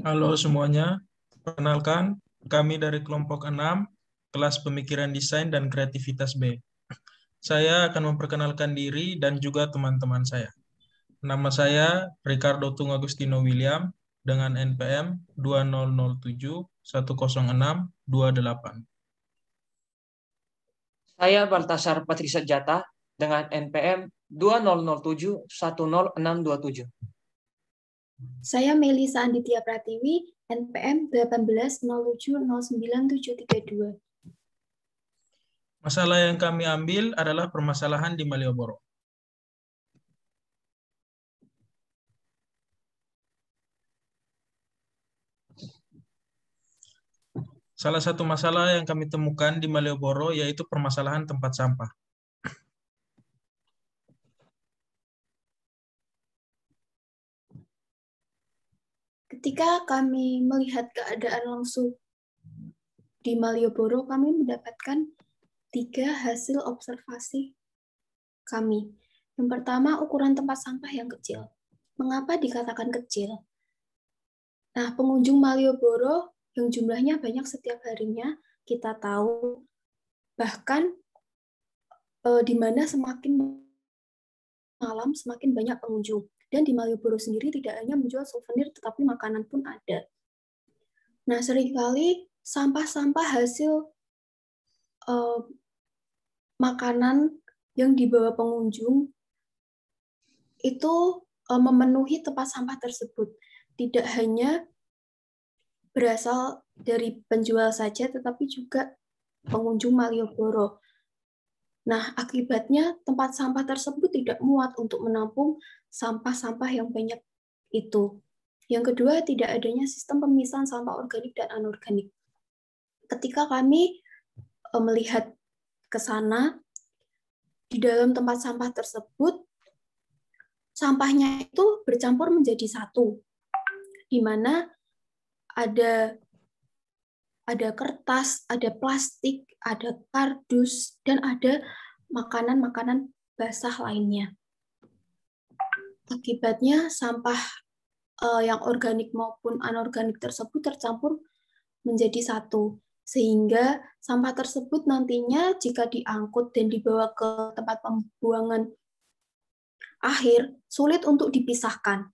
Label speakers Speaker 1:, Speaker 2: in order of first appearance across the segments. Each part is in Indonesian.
Speaker 1: Halo semuanya, perkenalkan kami dari kelompok 6, kelas pemikiran desain dan kreativitas B. Saya akan memperkenalkan diri dan juga teman-teman saya. Nama saya Ricardo Tung Agustino William dengan NPM 2007106228.
Speaker 2: Saya Baltasar Patrisat Jata dengan NPM 2007100627.
Speaker 3: Saya Melisa Anditya Pratiwi, NPM 1807097732.
Speaker 1: Masalah yang kami ambil adalah permasalahan di Malioboro. Salah satu masalah yang kami temukan di Malioboro yaitu permasalahan tempat sampah.
Speaker 3: Ketika kami melihat keadaan langsung di Malioboro, kami mendapatkan 3 hasil observasi kami. Yang pertama, ukuran tempat sampah yang kecil. Mengapa dikatakan kecil? Nah, pengunjung Malioboro yang jumlahnya banyak setiap harinya, kita tahu bahkan di mana semakin malam semakin banyak pengunjung. Dan di Malioboro sendiri tidak hanya menjual souvenir, tetapi makanan pun ada. Nah, seringkali sampah-sampah hasil makanan yang dibawa pengunjung itu memenuhi tempat sampah tersebut. Tidak hanya berasal dari penjual saja, tetapi juga pengunjung Malioboro. Nah, akibatnya tempat sampah tersebut tidak muat untuk menampung sampah-sampah yang banyak itu. Yang kedua, tidak adanya sistem pemisahan sampah organik dan anorganik. Ketika kami melihat ke sana, di dalam tempat sampah tersebut, sampahnya itu bercampur menjadi satu, di mana ada kertas, ada plastik, ada kardus, dan ada makanan-makanan basah lainnya. Akibatnya sampah yang organik maupun anorganik tersebut tercampur menjadi satu, sehingga sampah tersebut nantinya jika diangkut dan dibawa ke tempat pembuangan akhir, sulit untuk dipisahkan.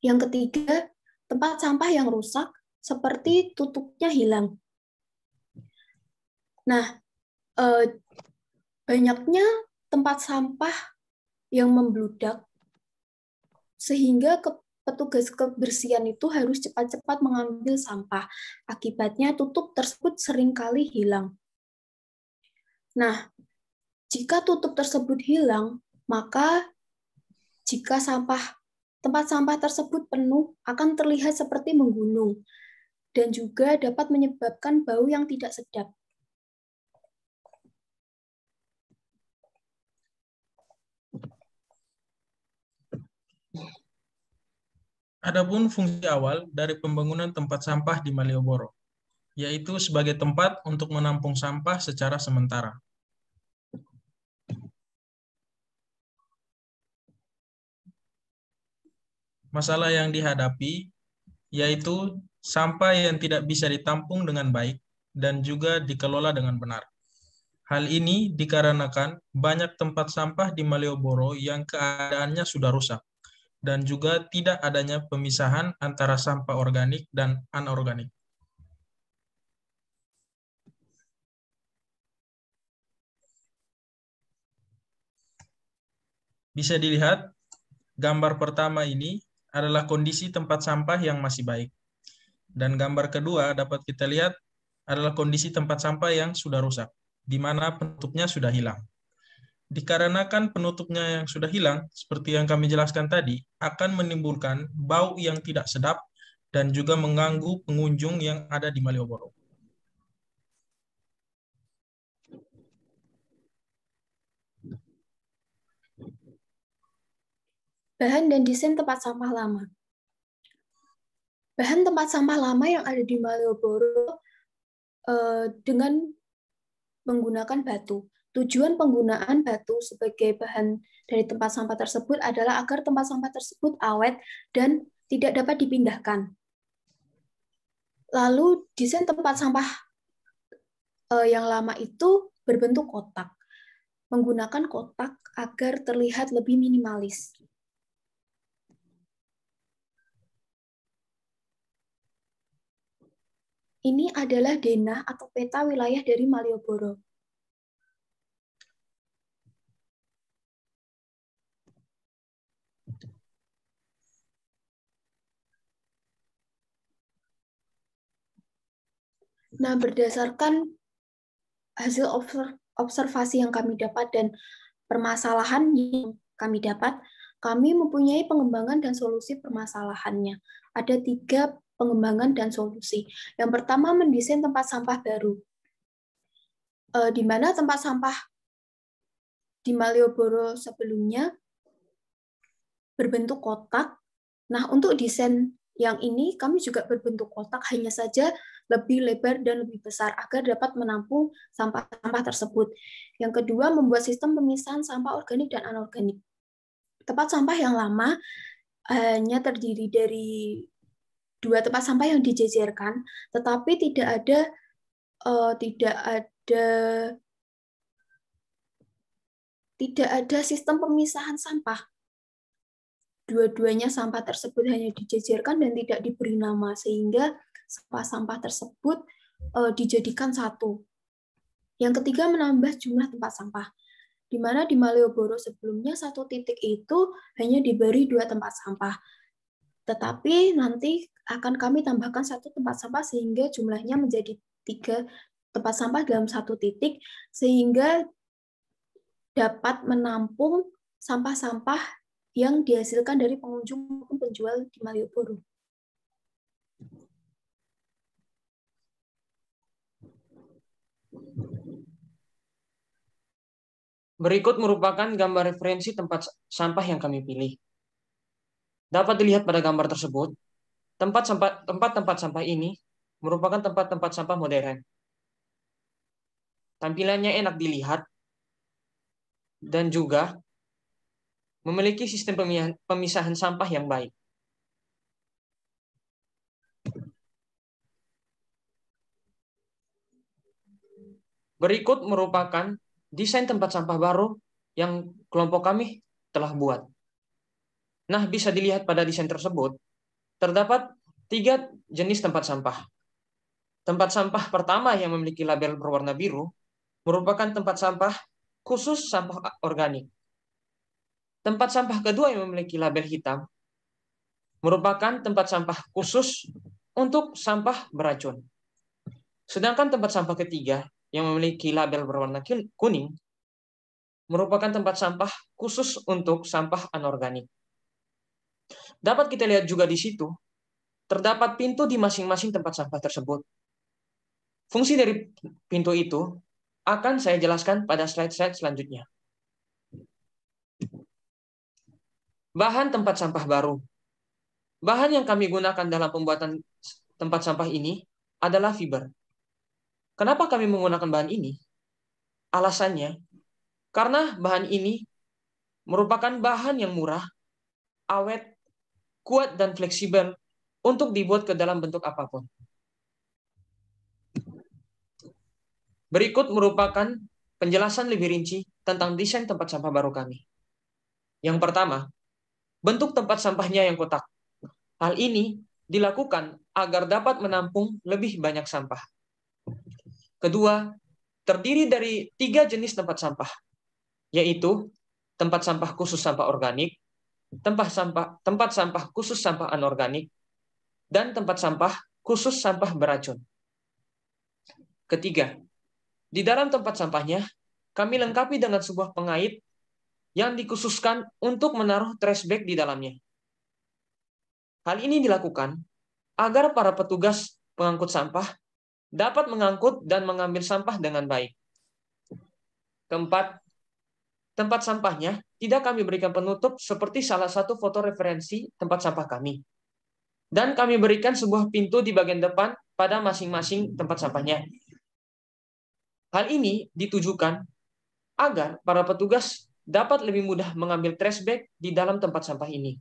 Speaker 3: Yang ketiga, tempat sampah yang rusak seperti tutupnya hilang. Nah, banyaknya tempat sampah yang membludak, sehingga petugas kebersihan itu harus cepat-cepat mengambil sampah. Akibatnya tutup tersebut seringkali hilang. Nah, jika tutup tersebut hilang, maka jika tempat sampah tersebut penuh akan terlihat seperti menggunung dan juga dapat menyebabkan bau yang tidak sedap.
Speaker 1: Adapun fungsi awal dari pembangunan tempat sampah di Malioboro, yaitu sebagai tempat untuk menampung sampah secara sementara. Masalah yang dihadapi yaitu sampah yang tidak bisa ditampung dengan baik dan juga dikelola dengan benar. Hal ini dikarenakan banyak tempat sampah di Malioboro yang keadaannya sudah rusak dan juga tidak adanya pemisahan antara sampah organik dan anorganik. Bisa dilihat, gambar pertama ini adalah kondisi tempat sampah yang masih baik. Dan gambar kedua dapat kita lihat adalah kondisi tempat sampah yang sudah rusak, di mana penutupnya sudah hilang. Dikarenakan penutupnya yang sudah hilang, seperti yang kami jelaskan tadi, akan menimbulkan bau yang tidak sedap dan juga mengganggu pengunjung yang ada di Malioboro.
Speaker 3: Bahan dan desain tempat sampah lama. Bahan tempat sampah lama yang ada di Malioboro dengan menggunakan batu. Tujuan penggunaan batu sebagai bahan dari tempat sampah tersebut adalah agar tempat sampah tersebut awet dan tidak dapat dipindahkan. Lalu desain tempat sampah yang lama itu berbentuk kotak, menggunakan kotak agar terlihat lebih minimalis. Ini adalah denah atau peta wilayah dari Malioboro. Nah, berdasarkan hasil observasi yang kami dapat dan permasalahan yang kami dapat, kami mempunyai pengembangan dan solusi permasalahannya. Ada 3 pengembangan dan solusi. Yang pertama, mendesain tempat sampah baru. Di mana tempat sampah di Malioboro sebelumnya berbentuk kotak. Nah, untuk desain yang ini kami juga berbentuk kotak, hanya saja lebih lebar dan lebih besar agar dapat menampung sampah-sampah tersebut. Yang kedua, membuat sistem pemisahan sampah organik dan anorganik. Tempat sampah yang lama hanya terdiri dari 2 tempat sampah yang dijejerkan, tetapi tidak ada sistem pemisahan sampah. Dua-duanya sampah tersebut hanya dijejerkan dan tidak diberi nama, sehingga sampah-sampah tersebut dijadikan satu. Yang ketiga, menambah jumlah tempat sampah, di mana di Malioboro sebelumnya 1 titik itu hanya diberi 2 tempat sampah. Tetapi nanti akan kami tambahkan 1 tempat sampah sehingga jumlahnya menjadi 3 tempat sampah dalam 1 titik, sehingga dapat menampung sampah-sampah yang dihasilkan dari pengunjung maupun penjual di Malioboro.
Speaker 2: Berikut merupakan gambar referensi tempat sampah yang kami pilih. Dapat dilihat pada gambar tersebut, tempat sampah ini merupakan tempat-tempat sampah modern. Tampilannya enak dilihat dan juga memiliki sistem pemisahan sampah yang baik. Berikut merupakan desain tempat sampah baru yang kelompok kami telah buat. Nah, bisa dilihat pada desain tersebut, terdapat 3 jenis tempat sampah. Tempat sampah pertama yang memiliki label berwarna biru merupakan tempat sampah khusus sampah organik. Tempat sampah kedua yang memiliki label hitam merupakan tempat sampah khusus untuk sampah beracun. Sedangkan tempat sampah ketiga yang memiliki label berwarna kuning merupakan tempat sampah khusus untuk sampah anorganik. Dapat kita lihat juga di situ, terdapat pintu di masing-masing tempat sampah tersebut. Fungsi dari pintu itu akan saya jelaskan pada slide-slide selanjutnya. Bahan tempat sampah baru. Bahan yang kami gunakan dalam pembuatan tempat sampah ini adalah fiber. Kenapa kami menggunakan bahan ini? Alasannya, karena bahan ini merupakan bahan yang murah, awet, kuat, dan fleksibel untuk dibuat ke dalam bentuk apapun. Berikut merupakan penjelasan lebih rinci tentang desain tempat sampah baru kami. Yang pertama, bentuk tempat sampahnya yang kotak. Hal ini dilakukan agar dapat menampung lebih banyak sampah. Kedua, terdiri dari 3 jenis tempat sampah, yaitu tempat sampah khusus sampah organik, tempat sampah khusus sampah anorganik, dan tempat sampah khusus sampah beracun. Ketiga, di dalam tempat sampahnya, kami lengkapi dengan sebuah pengait yang dikhususkan untuk menaruh trash bag di dalamnya. Hal ini dilakukan agar para petugas pengangkut sampah dapat mengangkut dan mengambil sampah dengan baik. Keempat, tempat sampahnya tidak kami berikan penutup seperti salah satu foto referensi tempat sampah kami. Dan kami berikan sebuah pintu di bagian depan pada masing-masing tempat sampahnya. Hal ini ditujukan agar para petugas dapat lebih mudah mengambil trash bag di dalam tempat sampah ini.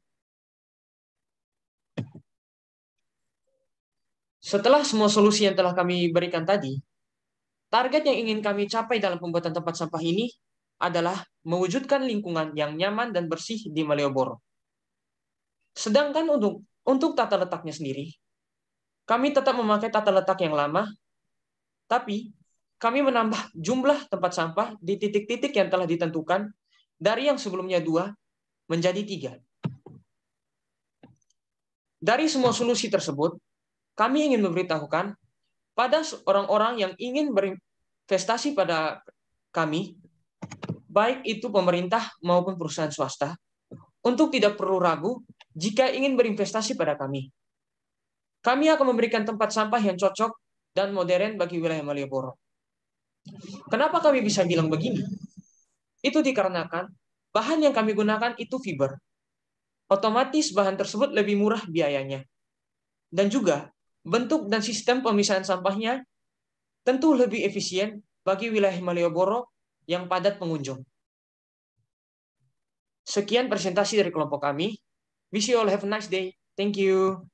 Speaker 2: Setelah semua solusi yang telah kami berikan tadi, target yang ingin kami capai dalam pembuatan tempat sampah ini adalah mewujudkan lingkungan yang nyaman dan bersih di Malioboro. Sedangkan untuk tata letaknya sendiri, kami tetap memakai tata letak yang lama, tapi kami menambah jumlah tempat sampah di titik-titik yang telah ditentukan dari yang sebelumnya 2 menjadi 3. Dari semua solusi tersebut, kami ingin memberitahukan pada orang-orang yang ingin berinvestasi pada kami, baik itu pemerintah maupun perusahaan swasta, untuk tidak perlu ragu jika ingin berinvestasi pada kami. Kami akan memberikan tempat sampah yang cocok dan modern bagi wilayah Malioboro. Kenapa kami bisa bilang begini? Itu dikarenakan bahan yang kami gunakan itu fiber. Otomatis bahan tersebut lebih murah biayanya. Dan juga bentuk dan sistem pemisahan sampahnya tentu lebih efisien bagi wilayah Malioboro yang padat pengunjung. Sekian presentasi dari kelompok kami. Wish you all have a nice day. Thank you.